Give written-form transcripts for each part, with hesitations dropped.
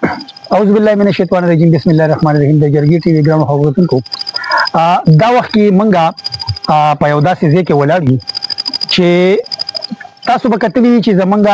اعوذ بالله من الشیطان الرجیم بسم الله الرحمن الرحیم. د جرګې ټي وی ګرام خبرتونکو دا وخت کې منګه په یو داسې ځای کې ولاړ یو چې تاسو به کتلی چې زمونږ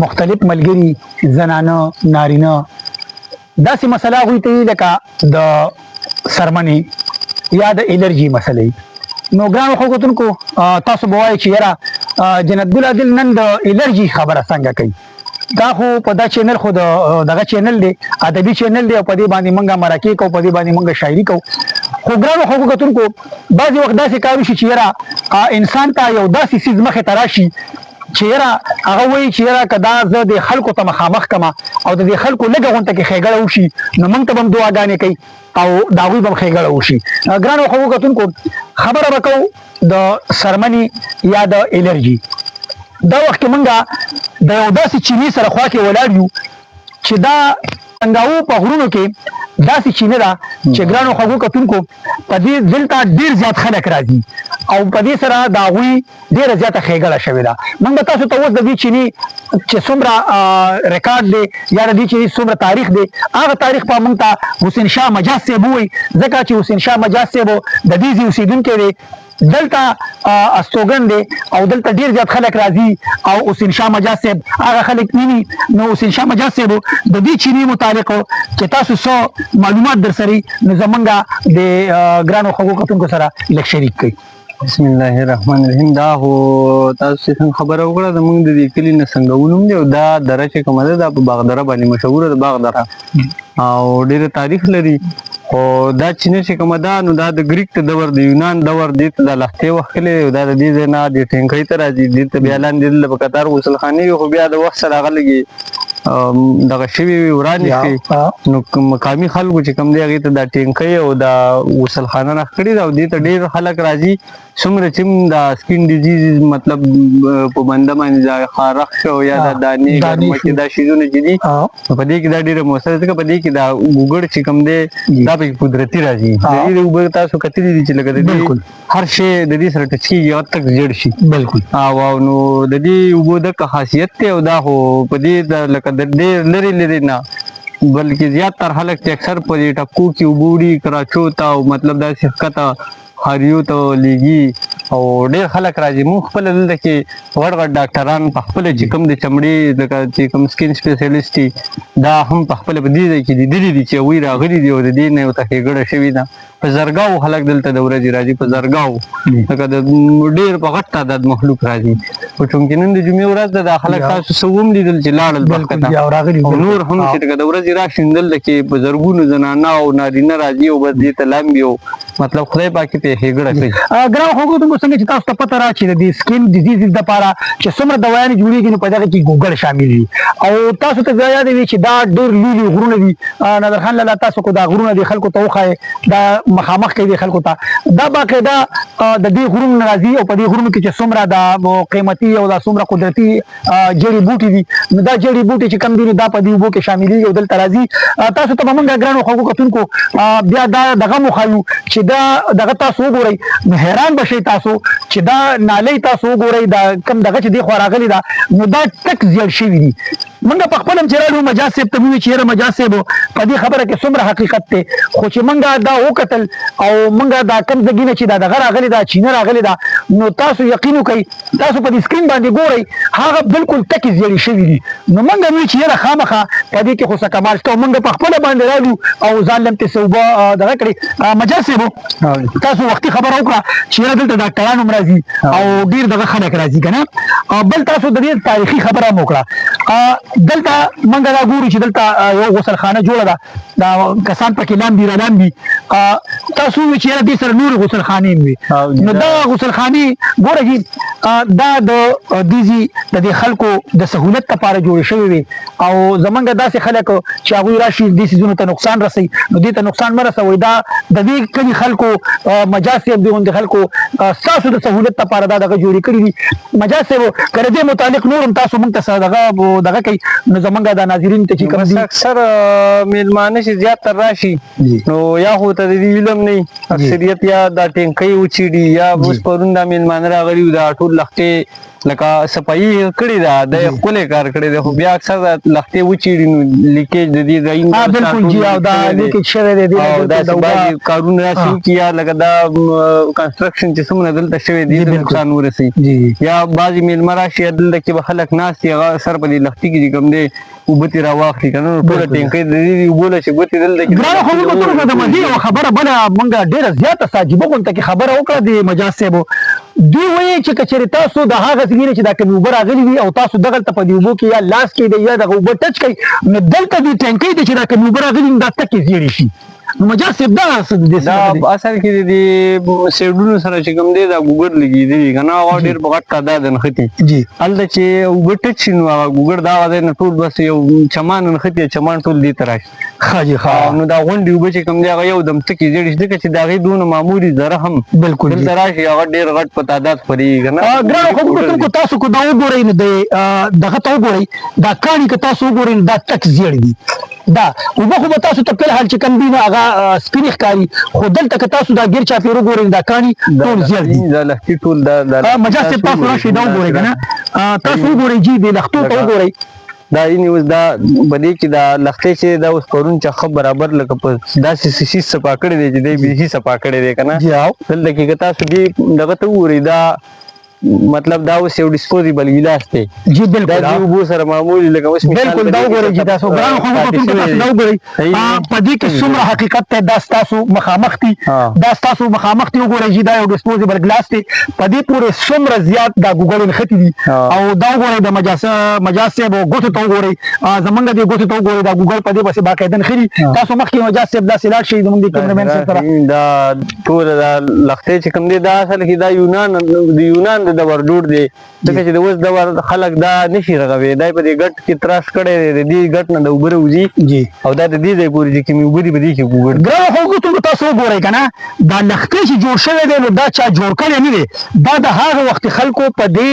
مختلف ملګري زنانه نارینه داسې مسله هغوی ته لکه د سرمنې یا د الرجي مسلې. نو ګرانو خبرتونکو تاسو به وایئ چې یاره جنت ګل عادل نن د الرجي خبره څنګه کوي. دا خو په دا چینل خو دغه چینل دی، ادبي چینل دی او په دې باندې موږ مرکې کوو، په دې باندې موږ شاعري کوو. خو ګرانو خلکو کتونکو بعضې وخت داسې کار وشي چې یاره انسان ته یو داسې څیز مخې ته راشي چې یاره هغه وایي چې یاره که دا زه د خلکو ته مخامخ کړم او د دې خلکو لږه غونته کې ښېګړه وشي نو موږ ته به هم دعاګانې کوي او د هغوی به هم ښېګړه وشي. ګرانو خلکو کتونکو خبره به کوو د سرمنې یا د الرجي. دا وخت کې مونږه د یو داسې چینې سره خوا کې ولاړ یو چې دا څنګاو په غرونو کې داسې چینه ده چې ګرانو خوږو کتونکو په دې دلته ډېر زیات خلک راځي او په دې سره د هغوی ډېره زیاته ښېګړه شوې ده. موږ به تاسو ته اوس د دې چینې چې څومره ریکارډ دی یا د دې چینې څومره تاریخ دی هغه تاریخ به موږ ته حسین شاه مجاز صاحب ووایي، ځکه چې حسین شاه مجاز صاحب د دې ځای اوسېدونکی دی، دلته استوګن دی او دلته ډیر زیات خلک راځي او حسین شاه مجاز صاحب هغه خلک ویني. نو حسین شاه مجاز صاحب د دې چینې متعلق چې تاسو څه معلومات در سره نو زمونږ د ګرانو خوږو کتونکو سره لږ شریک کړئ. بسم الله الرحمن الرحیم. دا خو تاسو چې څنګه خبره وکړه زموږ د دې کلي نه څنګهونوم دی او دا دره چې کومه ده دا په باغدره باندې مشهوره ده، باغدره او ډېره تاریخ لري. خو دا چینه چې کومه ده نو دا د ګریک د دور د یونان دور دې ته د لښتې وخت کې دا د دې ځای نه د ټینکۍ ته راځي، دې ته بیا لاندې دلته په قطار غسلخانې وي خو بیا د وخت سره هغه لږې دغه شوي وي ورانې شوې نو مقامي خلکو چې کوم دی هغې ته دا ټینکۍ او دا غسلخانه نښ کړې ده او دې ته ډېر خلک راځي. څومره چې دا سکین ډیزیز مطلب په بنده باندې دا خارښ شو یا دا دانې ګرمکې دا شیزونه چې دي په دې کې دا ډېره مؤثره ده، ځکه په دې کې دا ګوګړ چې کوم دی دا پکې قدرتي راځي. د دې اوبه تاسو کتلي دي چې لکه د دې هر شی د دې سره ټچ کېږي هغه تک زیړ شي. بالکل او نو د دې اوبو دغه خاصیت دی او دا خو په دې لکه د ډېر لرې لرې نه بلکې زیاتره خلک چې اکثر په دې ټپکو کې اوبه وړي کراچو ته او مطلب داسې ښکته خاریو ته لیږي او ډېر خلک راځي. موږ خپله دلته کې غټ غټ ډاکټران په خپله چې کوم د چمړې لکه چې کوم سکین سپیشلیسټ دي دا هم په خپله په دې ځای کې لیدلي دي چې هغوی راغلي دي او د دې نه یو ته ښېګړه شوې ده. په زرګاو خلک دلته د ورځې راځي، په زرګاو لکه د ډېر په غټ تعداد مخلوق راځي. خو چونکې نن د جمعې ورځ ده دا خلک تاسو څه ولیدل چې لاړل بخته او نور هم چې د ورځې راشي دلته کې په زرګونو زنانه او نارینه راځي او بس دې ته لامبي او مطلب خدای پاک ته ښېګړه کوي. ګرانو خوږو څنګه چې تاسو ته پته را چې د دې سکین ډیزیز دپاره چې څومره دوايانې جوړېږي نو په دغه کې ګوګل شامل وي او تاسو ته بیا یاد وي چې دا ډېر لوی لوی غرونه دي. نادرخان لالا تاسو کو دا غرونه دي خلکو ته وښایې دا مخامخ کوي دي خلکو ته. دا باقاعده د دې غرونو نه راځي او په دې غرونو کې چې څومره دا قیمتي او دا څومره قدرتي جړي بوټي دي نو دا جړي بوټي چې کم دي دا په دې اوبو کې شاملېږي او دلته راځي. تاسو ته به موږ ګرانو خوږو کتونکو بیا دا دغه هم وښایو چې دا دغه تاسو وګورئ نو حیران به شئ تاسو چې دا نالۍ تاسو وګورئ دا کوم دغه چې دې خوا راغلې ده نو دا ټک زیړ شوي دي. موږ په خپله هم چې راغلو مجاز صاحب ته ووایو چې یاره مجاز صاحب په دې خبره کې څومره حقیقت دی خو چې موږ دا وکتل او موږ دا کوم ځای نه چې دا دغه راغلې ده چینه راغلې ده نو تاسو یقین وکئ تاسو په دې سکرین باندې ګورئ هغه بالکل ټکې زیړې شوي دي. نو موږ هم وایو چې یاره خامخا په دې کې خو څه کمال شته او موږ په خپله باندې رالو او ځان لم پسې اوبه دغه کړې. مجاز صاحب تاسو وختي خبره وکړه چې یاره دلته ډاکټران هم راځي او ډېر دغه خلک راځي که نه. بل تاسو د دې تاریخي خبره هم وکړه. دلته موږ دا ګورو چې دلته یو غسلخانه جوړه ده دا کسان پکې لامبي رالامبي. تاسو ووایئ چې یاره دې سره نورې غسلخانې هم وي نو دا غسلخانې ګوره چې دا د دې د دې خلکو د سهولت لپاره جوړې شوې وي او زمونږ داسې خلک چې هغوی راشي دې څیزونو ته نقصان رسوي نو دې ته نقصان مه رسوئ. دا د دې کلي خلکو مجاز صاحب دې غوندې خلکو ستاسو د سهولت لپاره دا دغه جوړې کړي دي. مجاز صاحب که د دې متعلق نور هم تاسو موږ ته دغه کوي نو زمونږ د ناظرین ته چې کوم دي اکثر میلمانه چې زیاتره راشي نو یا خو ته د دې علم نه اکثریت یا دا ټینکۍ وچیړي یا اوس پرون دا میلمانه راغلي دا ټول ټول لختې لکه صفایي کړې ده د ښکلی کار کړی دی خو بیا اکثر لختې وچیړي نو لیکیج د دې ځایونه بالکل جی او دا لیکیج شوی دی او داسې بعضې کارونه داسې وکړي یا لکه دا کنسټرکشن چې څومره دلته شوی دی ته نقصان ورسوي یا بعضې میلمه راشي دلته کې به خلک ناست دي هغه سر په دې لختي کې چې کوم دی اوبه ترې راواخلي که نه ټوله ټینکۍ د دې اوبو له چې ګوتې دلته ګرانو خو موږ ټولو د مزې یوه خبره بله موږ ډېره زیاته ساجیبه غونته کې خبره وکړه د مجاز صاحبو دوی وایي چې که چېرې تاسو د هغه ځای نه چې دا کومې اوبه راغلي وي او تاسو دغلته په دې اوبو کې یا لاس کېږدئ یا دغه اوبه ټچ کوئ نو دلته دې ټینکۍ دی چې دا کومې اوبه راغلي نو دا تکې زیړې شي نو مجاز صاحب دا دا اصل کې د دې سیډونو سره چې کوم دی دا ګوګړ لګېدلی وي که نه هغه ډېر په غټ تعداد نښتي جی هلته چې اوبه ټچ شي نو هغه ګوګړ دا هغه ځای نه ټول بس یو چمان نښتي چمان ټول دې ته راشي ښه جی ښه نو دا غونډې اوبه چې کوم دی هغه یو دم تکې زیړې شي ځکه چې د هغې دونه معمولي ذره هم بالکل دلته راشي هغه ډېر غټ په تعداد خپرېږي که نه ګرانو خو کتونکو تاسو که دا وګورئ نو د دغه ته وګورئ دا کاڼي که تاسو وګورئ نو دا تک زیړ دي دا اوبه خو به تاسو ته فی الحال چې کوم دي نو هغه سپینې ښکاري خو دلته که تاسو دا ګیر چاپېر وګورئ نو دا کاڼي ټول زیړ دي دا لښتي ټول دا مجاز صاحب تاسو راشئ دا وګورئ که نه تاسو وګورئ جی د لښتو ته وګورئ دا یعنې اوس دا په دې کې دا لښتې چې دا اوس پرون چې ښه برابر لکه په داسې شي صفا کړی دی چې دی بیخي صفا کړی دی که نه دلته کې که تاسو دې دغه ته وګورئ دا مطلب دا اوس یو ډسپوزیبل ګیلاس دی جی بالکل دا د اوبو سره معمولي لکه اوس بالکل دا وګورئ چې تاسو ګرانو خو کتونکو تاسو دا وګورئ په دې کې څومره حقیقت دی دا ستاسو مخامخ دي دا ستاسو مخامخ دي وګورئ چې دا یو ډسپوزیبل ګلاس دی په دې پورې څومره زیات دا ګوګړې نښتي دي او دا وګورئ د مجاز صاحب ګوتو ته وګورئ زمونږ دې ګوتو ته وګورئ دا ګوګل په دې پسې باقاعده نښلي تاسو مخکې مجاز صاحب داسې لاړ شئ زمونږ د کیمرمین صاحب سره دا ټوله دا لښتې چې کوم دی دا اصل کې دا یونان د دور جوړ دی ځکه چې د اوس دور خلک دا نشي رغوي دا په دې ګټ کې تراش کړی دی د دې ګټ نه د اوبه راوځي او دا د دې ځای پورې چې کومې اوبه دي په دې کې ګوګړ ګرانو خو کتونکو تاسو وګورئ که نه دا لښتې چې جوړ شوی دی نو دا چا جوړ کړی نه دی دا د هغه وخت خلکو په دې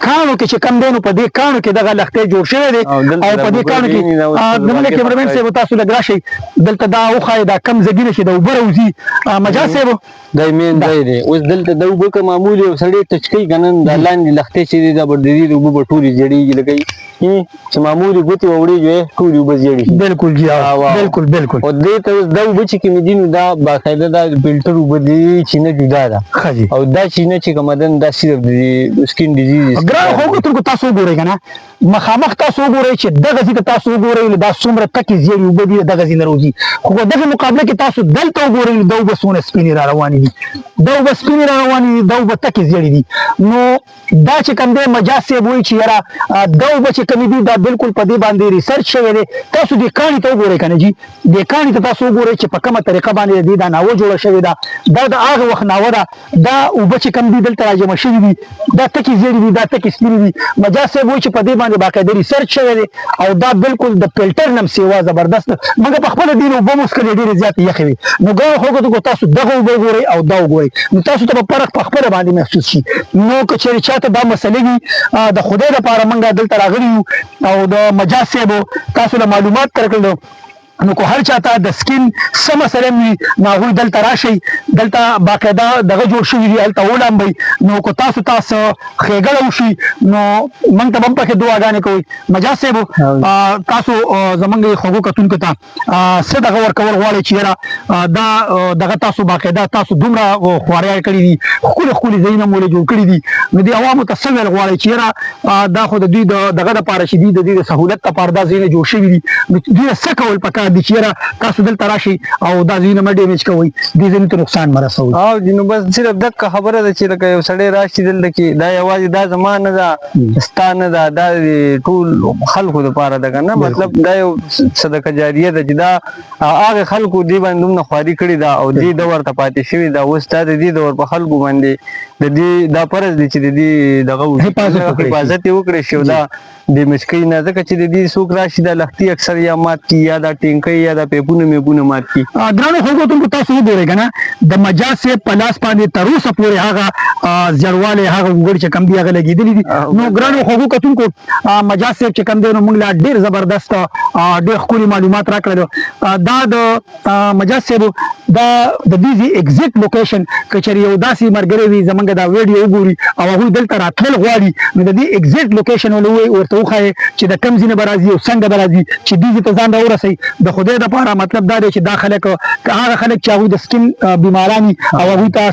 کاڼو کې چې کم دی نو په دې کاڼو کې دغه لښتې جوړ شوی دی او په دې کاڼو کې زموږ کیمرمین صاحب تاسو لږ راشئ دلته دا وښایئ دا کم ځګونه چې د اوبه راوځي مجاز صاحب دا مین ځای دی اوس دلته د اوبه که معمولي یو سړی ټچ کوي که نه دا لاندې لښتې چې دي دا به د دې د اوبه به ټولې زیړېږي لکه چې معمولي ګوتې وړېږي ټولې اوبه زیړې شي بالکل جی بالکل بالکل او دې ته اوس دا اوبه چې کومې دي نو دا باقاعده دا فلټر اوبه دي چینه جدا ده او دا چینه چې کومه ده دا صرف د سکین ډیزیز ګرانو خو کتونکو تاسو وګورئ که نه مخامخ تاسو وګورئ چې دغه ځای ته تاسو وګورئ نو دا څومره تکې زیړې اوبه دي دغه ځای نه راوځي خو په دغه مقابله کې تاسو دلته وګورئ نو دا اوبه څومره سپینې را روانې دي دا اوبه سپینې را روانې دي دا اوبه تکې زیړې دي نو دا چې کوم دی مجاز صاحب وایي چې یاره دا اوبه چې کومې دي دا بالکل په دې باندې ریسرچ شوی دی تاسو دې کاڼي ته وګورئ که نه جي دې کاڼي ته تاسو وګورئ چې په کومه طریقه باندې د دې دا ناوه جوړه شوې ده دا د هغه وخت ناوه ده دا اوبه چې کوم دي دلته راجمع شوي دي دا تکې زیړې دي دا تکې سپینې دي مجاز صاحب وایي چې په دې باندې باقاعده ریسرچ شوی دی او دا بالکل د فلټر نه هم سیوا زبردست موږ په خپله دې اوبه مو څښلې ډېرې زیاتې یخې وي نو ګرانو خلکو تاسو دغه اوبه وګورئ او دا وګورئ نو تاسو ته به فرق په خپله باندې محسوس شي نو که چېرې چاته دا مسلې وي د خدای لپاره موږ دلته راغلي یو او د مجاز صاحب تاسو له معلومات درکړل نو که هر چاته د سکین څه مسله وي نو هغوی دلته راشئ دلته باقاعده دغه جوړ شوي دي هلته ولامبئ نو که تاسو ښېګړه وشي نو موږ ته به هم پکې دعاګانې کوئ مجاز صاحب تاسو زموږ خوږو کتونکو ته څه دغه ورکول غواړئ چې یاره دا دغه تاسو باقاعده تاسو دومره خواریان کړي دي ښکلي ښکلي ځایونه مو جوړ کړي دي نو دې عوامو ته څه ویل غواړئ چې یاره دا خو د دوی دغه دپاره چې دي د دوی د سهولت دپاره دا ځایونه جوړ شوي دي نو دوی څه کول پکار دي چې یاره تاسو دلته راشئ او دا ځایونه مه ډیمیج کوئ دې ځایونو ته نقصان مه رسوئ نو بس صرف دغه خبره ده چې لکه یو سړی راشي دلته کې دا یوازې دا زما نه ده ستا نه ده دا د ټول خلکو دپاره ده که نه مطلب دا یو صدقه جاریه ده چې دا هغه خلکو دې باندې دومره خواري کړې ده او دې دور ته پاتې شوي ده اوس دا د دې دور په خلکو باندې د دې دا فرض دی چې د دې دغه حفاظت یې وکړی شي او دا ډیمیج کوي نه ځکه چې د دې څوک راشي دا لښتي اکثر یا مات کي یا دا ټینګ ټینګي یا د پیپونه میپونه مات کی. ګرانو خلکو تاسو وګورئ کنه د مجاز سے پلاس باندې تر اوسه پورې هغه زړواله هغه وګړي چې کم دی هغه لګیدلی دي. نو ګرانو خلکو کتونکو مجاز سے چې کم دی نو موږ لا ډیر زبردست ډیر خولي معلومات راکړل. دا د مجاز سے دا د دې ایگزیکټ لوکیشن کچري یو داسي مرګري وي زمونږ دا ویډیو وګوري او هغه دلته راتلل غواړي نو د دې ایگزیکټ لوکیشن ولوي ورته وخایي چې د کم ځینه برازي او څنګه برازي چې دې ته ځان راورسي. د خدای د پاره مطلب دا دی چې دا خلک هغه خلک چې هغه د سکین بیمارانی او هغه ته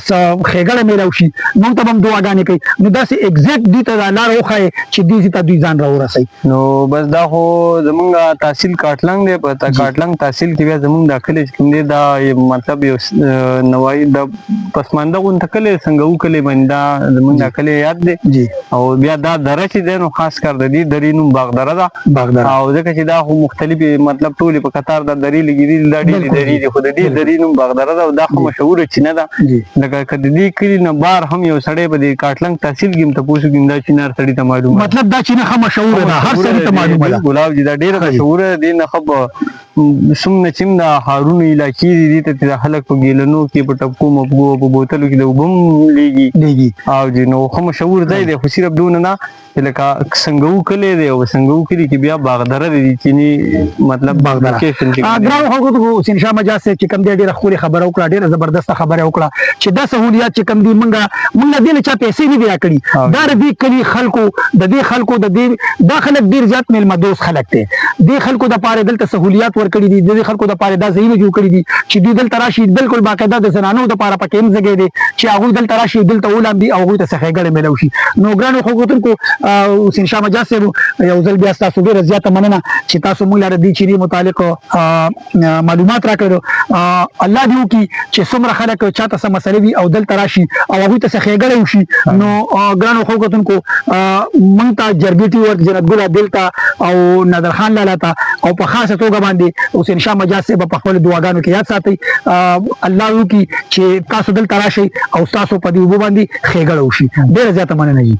خېګړه میلاو شي نو ته هم دعاګانې کوي. نو دا سي ایگزیکټ دې ته لار وخایي چې دې ته دوی ځان راورسي. نو بس دا خو زمونږ تحصیل کاټلنګ دی. په کاټلنګ تحصیل کې بیا زمونږ داخله کوم دی دا مطلب یو نوای د پسمانده غون تکلې څنګه وکړي باندې زمونږ داخله یاد دی جی. او بیا دا دره چې دی نو خاص کر د دې درې نوم باغدره ده او ځکه چې دا خو مختلفي مطلب ټولې په قطار د درې لګېدلي دا ډېرې درې دي خو د دې درې نوم باغدره ده او دا خو مشهوره چینه ده. لکه که د دې کلي نه بار هم یو سړی به د کاټلنګ تحصیل کې هم تپوس وکړي دا چینه هر سړي ته معلومه مطلب دا چینه ښه مشهوره ده هر سړي ته معلومه ده. ګلاب جي دا ډېره مشهوره ده. دې نه ښه څومره چې د هارون علاقې دي دې ته خلک په ګیلنو کې په ټپکو مپکو په بوتلو کې د اوبه هم لیږي او جي نو ښه مشهور ځای دی. خو صرف دونه نه لکه څنګه وکړی دی او څنګه وکړي کې بیا باغدره دی چینی مطلب باغدره. ګرانو خلکو ته حسین شاه مجاز صاحب چې کوم دی ډېره ښکلې خبره وکړه ډېره زبردسته خبره وکړه چې دا سهولیات چې کوم دي موږ دې نه چا پیسې نه دي راکړي. دا د دې کلي خلکو د دې خلکو د دې دا خلک ډېر زیات میلمه دوست خلک دي. دې خلکو د پاره دلته سهولیات ورکړي دي. د دې خلکو د پاره دا ځایونه جوړ کړي دي چې دوی دلته راشي بالکل باقاعده د زنانو د پاره پکې هم ځای دی چې هغه دلته راشي دلته ولامبي او هغه ته څخه میلاو شي. نو ګرانو خلکو حسین شاه مجاز صاحب یو ځل بیا تاسو ډېره زیاته مننه چې تاسو موږ لپاره د چینی متعلق معلومات راکړو. الله دې وکړي چې څومره خلک چاته سم مسلې وي او دلته راشي او هغه ته څخه وشي. نو ګرانو خلکو مونږ ته جرګیټي ورک جنت ګل دلته او نادر خان لالا ته او په خاصه توګه باندې حسین شاه مجاز صاحب په خپل دعاګانو کې یاد ساتي. الله وکړي چې تاسو دلته راشي او تاسو په دې وباندې خېګړه وشي. ډېر زیاته مننه.